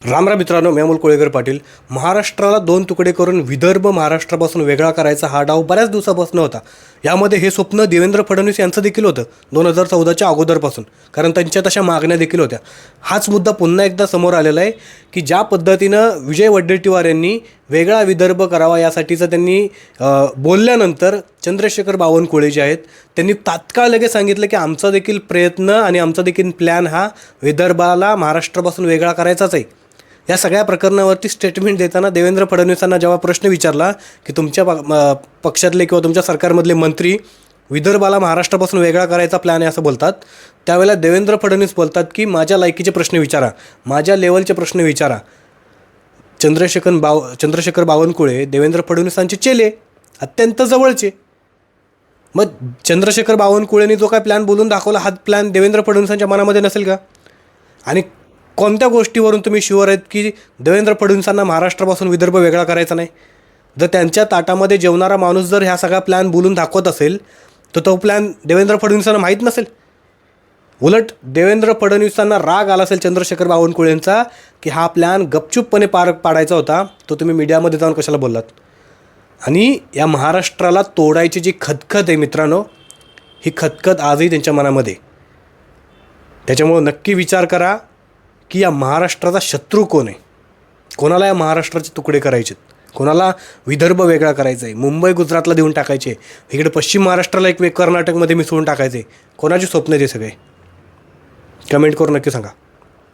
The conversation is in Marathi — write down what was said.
रामराम मित्रांनो, मी अमोल कोळेकर पाटील. महाराष्ट्राला दोन तुकडे करून विदर्भ महाराष्ट्रापासून वेगळा करायचा हा डाव बऱ्याच दिवसापासून होता. यामध्ये हे स्वप्न देवेंद्र फडणवीस यांचं देखील होतं 2014च्या अगोदरपासून, कारण त्यांच्या तशा मागण्या देखील होत्या. हाच मुद्दा पुन्हा एकदा समोर आलेला आहे की ज्या पद्धतीनं विजय वडेट्टीवार यांनी वेगळा विदर्भ करावा यासाठीचं त्यांनी बोलल्यानंतर चंद्रशेखर बावनकुळे जे आहेत त्यांनी तात्काळ लगेच सांगितलं की आमचा देखील प्रयत्न आणि आमचा देखील प्लॅन हा विदर्भाला महाराष्ट्रापासून वेगळा करायचाच आहे. या सगळ्या प्रकरणावरती स्टेटमेंट देताना देवेंद्र फडणवीसांना जेव्हा प्रश्न विचारला की तुमच्या पक्षातले किंवा तुमच्या सरकारमधले मंत्री विदर्भाला महाराष्ट्रापासून वेगळा करायचा प्लॅन आहे असं बोलतात, त्यावेळेला देवेंद्र फडणवीस बोलतात की माझ्या लायकीचे प्रश्न विचारा, माझ्या लेवलचे प्रश्न विचारा. चंद्रशेखर बावनकुळे देवेंद्र फडणवीसांचे चेले, अत्यंत जवळचे. मग चंद्रशेखर बावनकुळेंनी जो काय प्लॅन बोलून दाखवला हा प्लॅन देवेंद्र फडणवीसांच्या मनामध्ये नसेल का? आणि कोणत्या गोष्टीवरून तुम्ही शुअर आहेत की देवेंद्र फडणवीसांना महाराष्ट्रापासून विदर्भ वेगळा करायचा नाही? जर त्यांच्या ताटामध्ये जेवणारा माणूस जर ह्या सगळा प्लॅन बोलून दाखवत असेल तर तो प्लॅन देवेंद्र फडणवीसांना माहीत नसेल. उलट देवेंद्र फडणवीसांना राग आला असेल चंद्रशेखर बावनकुळेंचा की हा प्लॅन गपचूपपणे पार पाडायचा होता, तो तुम्ही मीडियामध्ये जाऊन कशाला बोललात? आणि या महाराष्ट्राला तोडायची जी खतखत आहे मित्रांनो, ही खतखत आजही त्यांच्या मनामध्ये. त्याच्यामुळं नक्की विचार करा की या महाराष्ट्राचा शत्रू कोण आहे, कोणाला या महाराष्ट्राचे तुकडे करायचे, कोणाला विदर्भ वेगळा करायचा आहे, मुंबई गुजरातला देऊन टाकायचे, इकडे पश्चिम महाराष्ट्राला एक वेग कर्नाटकमध्ये मिसळून टाकायचे. कोणाची स्वप्न आहे ते सगळे? कमेंट करून नक्की सांगा.